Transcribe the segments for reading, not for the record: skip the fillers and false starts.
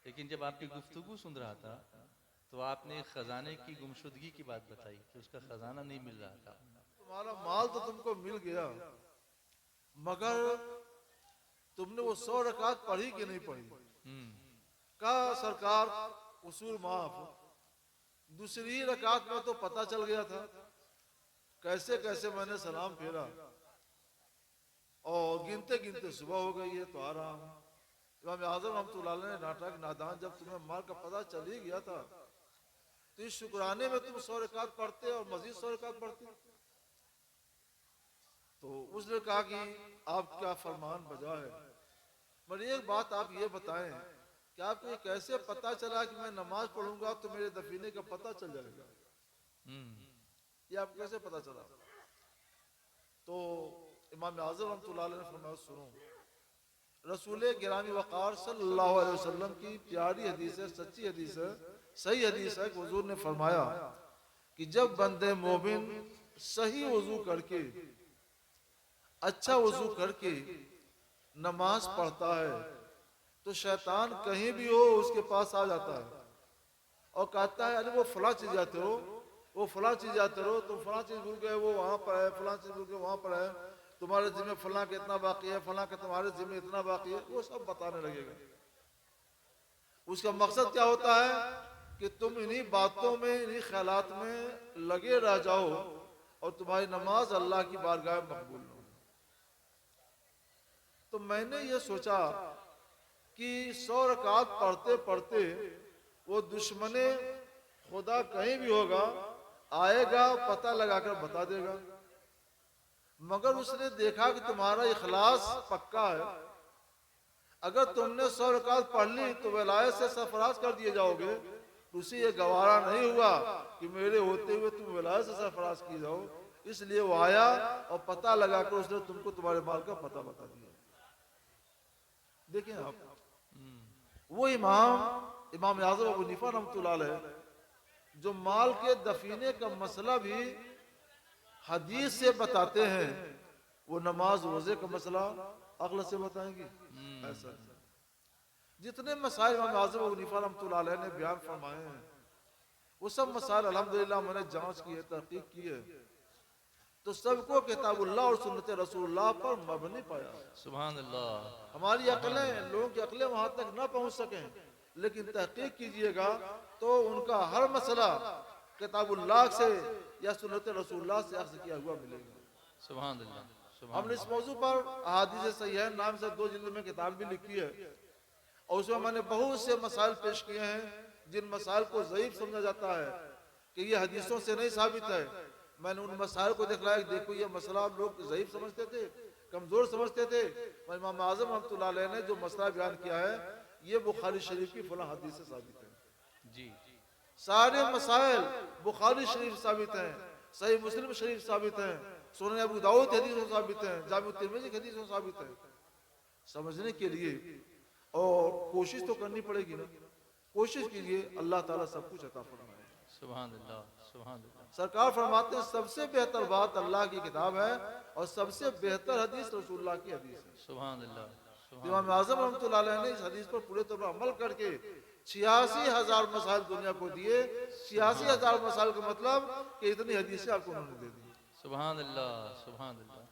लेकिन जब आपकी गुफ्तगू सुन रहा था तो आपने खजाने की गुमशुदगी की बात बताई कि उसका खजाना नहीं मिल रहा था। तुम्हारा माल तो तुमको मिल गया, मगर तुमने वो 100 रकात पढ़ी कि नहीं पढ़ी? हम्म। कहा सरकार उसूल माफ, दूसरी रकात में तो पता चल गया था। कैसे कैसे मैंने सलाम फेरा और गिनते गिनते सुबह हो गई है तो आ रहा हूँ। इमाम आजम रहमतुल्लाह अलैह ने नाटक नादान, जब तुम्हें माल का पता चल ही गया था तो इस शुक्राने में तुम 100 रकात पढ़ते और मजीद 100 रकात पढ़ते। तो उसने कहा कि आपका फरमान बजा है, मगर एक बात आप ये बताएं कि आपको ये कैसे पता चला कि मैं नमाज पढ़ूंगा तो मेरे दफीने का पता चल जाएगा? हम्म। ये आपको कैसे पता चला? तो इमाम आज़म रहमतुल्लाह अलैह ने फरमाया सुनो, रसूल गिरामी वक़ार सल्लल्लाहु अलैहि वसल्लम की प्यारी हदीस है, सच्ची हदीस है, सही हदीस है कि हुजूर ने फरमाया कि जब बंदे मोमिन सही वजू करके, अच्छा वजू करके नमाज पढ़ता है तो शैतान कहीं भी हो उसके पास आ जाता है और कहता है अरे वो फला चीज जाते हो, वो फला चीज जाते रहो, तुम फला चीज भूल गए, वो वहां पर है, फला चीज भूल गए वहां पर है, तुम्हारे जिम्मे फला के इतना बाकी है, फला के तुम्हारे जिम्मे इतना बाकी है, वो सब बताने लगेगा। उसका मकसद क्या होता है कि तुम इन्हीं बातों में, इन्हीं ख्यालात में लगे रह जाओ और तुम्हारी नमाज अल्लाह की बारगाह में मकबूल हो। तो मैंने ये सोचा कि 100 रकात पढ़ते पढ़ते वो दुश्मने खुदा कहीं भी होगा, आएगा, पता लगाकर बता देगा। मगर उसने देखा कि तुम्हारा इखलास पक्का है, अगर तुमने 100 रकात पढ़ ली तो वलायत से सरफराज कर दिए जाओगे। उसे ये गवारा नहीं हुआ कि मेरे होते हुए तुम वलायत से सरफराज की जाओ, इसलिए वो आया और पता लगाकर उसने तुमको तुम्हारे माल का पता बता दिया। देखिए आप, वो इमाम आज़म अबू हनीफा रहमतुल्लाह अलैह जो माल के दफीने का मसला भी हदीस से बताते हैं, वो नमाज रोजे का मसला अक्ल से बताएंगे? ऐसा नहीं। जितने मसाइल इमाम आज़म अबू हनीफा रहमतुल्लाह अलैह ने बयान फरमाए हैं वो सब मसाइल अल्हम्दुलिल्लाह मैंने जांच की है, तहकीक की है, तो सबको किताबुल्लाह और सुन्नत रसूलुल्लाह पर मबनी पाया। सुभान अल्लाह। हमारी सुभान अकलें, अल्लाह। लोगों की अकलें वहां तक ना पहुंच सकें, लेकिन तहकीक कीजिएगा तो उनका हर मसला किताबुल्लाह से या सुन्नत रसूलुल्लाह से अख्ज़ किया हुआ मिलेगा। सुभान अल्लाह। सुभान हमने इस अल्लाह। मौजू पर अहादीस सहीह नाम से 2 जिल्द में किताब भी लिखी है और उसमें मैंने बहुत से मसाइल पेश किए हैं जिन मसाइल को ज़ईफ समझा जाता है कि ये हदीसों से नहीं साबित है। मैंने उन मसाइल को दिखलाया कि देखो ये मसला लोग ज़ईफ समझते थे, कमज़ोर समझते थे, इमाम आज़म रहमतुल्लाह अलैह ने जो मसला बयान किया है ये बुखारी शरीफ की फला हदीस से साबित है। जी। सारे मसाइल बुखारी शरीफ साबित हैं, सही मुस्लिम शरीफ साबित हैं, सुनन अबू दाऊद हदीस में साबित हैं, जामिउ तिर्मिज़ी हदीस में साबित है। समझने के लिए और कोशिश तो करनी पड़ेगी ना, कोशिश कीजिए, अल्लाह ताला सब कुछ अता फरमाए। सुभान अल्लाह। सुभान अल्लाह। सरकार फरमाते हैं सबसे बेहतर बात अल्लाह की किताब है और सबसे बेहतर हदीस रसूलुल्लाह की हदीस है। सुभान अल्लाह। तो सुभान इमाम अल्लाह। आज़म रहमतुल्लाह अलैह ने इस हदीस पर पूरे तौर पर अमल करके 86,000 मसाइल दुनिया को दिए। सुभान 86,000 मसाइल का मतलब कि इतनी हदीसें आपको उन्होंने दे दी। सुभान अल्लाह। सुभान अल्लाह।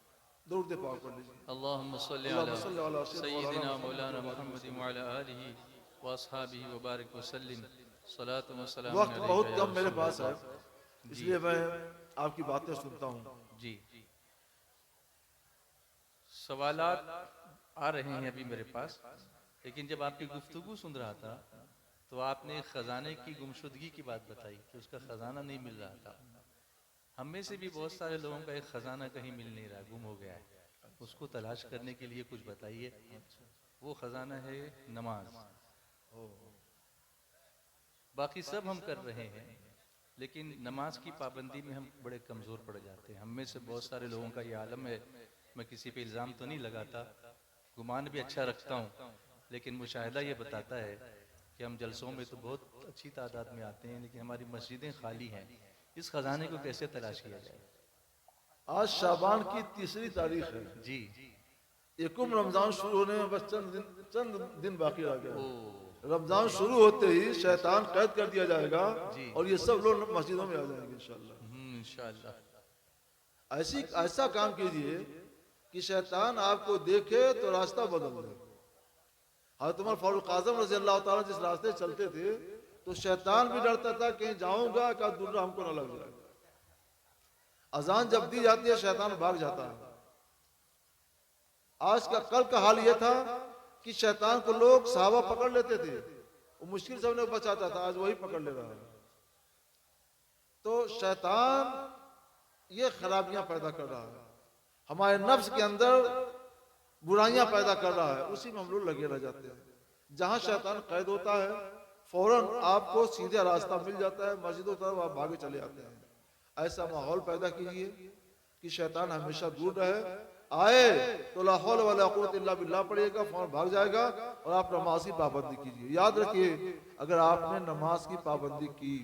दरूद पाक पढ़ लीजिए। अल्लाहुम्मा सल्लि अल्लाहुम्मा अला सल्लि अला सय्यिदिना सय्यिदिना मुहम्मद मौलाना व अला मुहम्मद व अला आलिहि व अस्हाबिहि व बारिक व सल्लिम। सलातु व सलामुन वक्त अलैका बहुत या कम मेरे रसूल पास है, अल्लाह। जी। इसलिए मैं आपकी बातें सुनता हूँ। जी। सवालात आ रहे हैं अभी मेरे पास, लेकिन जब आपकी गुफ्तगू सुन रहा था तो आपने खजाने की गुमशुदगी की बात बताई कि उसका खजाना नहीं मिल रहा था। हम में से भी बहुत सारे लोगों का एक खजाना कहीं मिल नहीं रहा, गुम हो गया है। उसको तलाश करने के लिए कुछ बताइए। वो खजाना है नमाज। बाकी सब हम कर रहे हैं, लेकिन नमाज की पाबंदी में हम बड़े कमज़ोर पड़ जाते हैं। हम में से बहुत सारे लोगों का ये आलम है। मैं किसी पे इल्ज़ाम तो नहीं लगाता, गुमान भी अच्छा रखता हूँ, लेकिन मुशाहिदा ये बताता है कि हम जलसों में तो बहुत अच्छी तादाद में आते हैं, लेकिन हमारी मस्जिदें खाली हैं। इस खजाने को कैसे तलाश किया जाए? आज शाबान की तीसरी तारीख है, जी। एकम रमजान शुरू होने में बस चंद दिन बाकी रह गया ओ। है। रमजान शुरू होते ही शैतान कैद कर दिया जाएगा जी। और ये सब लोग मस्जिदों में आ जाएंगे इंशाल्लाह। इंशाअल्लाह। ऐसा काम कीजिए कि शैतान आपको देखे तो रास्ता बदल दे। हज़रत उमर फारूक आज़म रज़ी अल्लाह ताला जिस रास्ते चलते थे तो शैतान भी डरता था कहीं जाऊंगा का दुर्रा हमको न लग जाए। अजान जब दी जाती है शैतान भाग जाता है। आज का कल का हाल यह था कि शैतान को लोग सहाबा पकड़ लेते थे, वो मुश्किल से उन्हें बचाता था, आज वही पकड़ ले रहा है। तो शैतान ये खराबियां पैदा कर रहा है, हमारे नफ्स के अंदर बुराइयां पैदा कर रहा है, उसी में हम लोग लगे रह जाते हैं। जहां शैतान कैद होता है फौरन आपको सीधा रास्ता मिल जाता है, मस्जिदों तरफ आप भागे चले आते हैं। ऐसा माहौल पैदा कीजिए कि शैतान हमेशा दूर रहे। आए तो ला हौल वला कुव्वत इल्ला बिल्लाह पड़ेगा, फौरन भाग जाएगा और आप नमाज की पाबंदी कीजिए। याद रखिए अगर आपने नमाज की पाबंदी की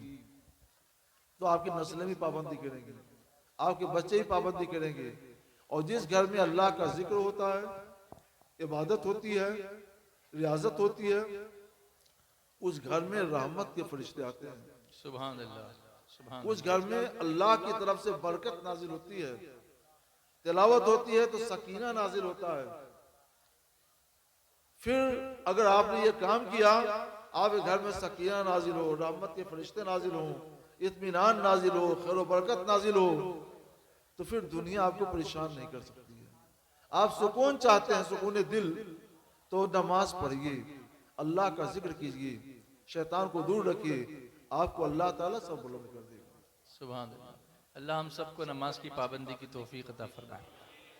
तो आपकी नस्लें भी पाबंदी करेंगी, आपके बच्चे भी पाबंदी करेंगे। और जिस घर में अल्लाह का जिक्र होता है, इबादत होती है, रियाजत होती है, उस घर में रहमत के फरिश्ते आते हैं। सुभान अल्लाह, सुभान उस घर में अल्लाह की तरफ से बरकत नाजिल होती है, तिलावत होती है तो सकीना नाजिल होता है। फिर अगर आपने ये काम किया, आपके घर में सकीना नाजिल हो, रहमत के फरिश्ते नाजिल हो, इत्मीनान नाजिल हो, खैर व बरकत नाजिल हो, तो फिर दुनिया आपको परेशान नहीं कर सकती है। आप सुकून चाहते हैं, सुकून दिल, तो नमाज पढ़िए, अल्लाह का जिक्र कीजिए, शैतान को दूर रखिए, आपको अल्लाह ताला सब बुलंद कर देगा। सुभान अल्लाह। अल्लाह हम सबको नमाज की पाबंदी की तौफीक अता फरमाए।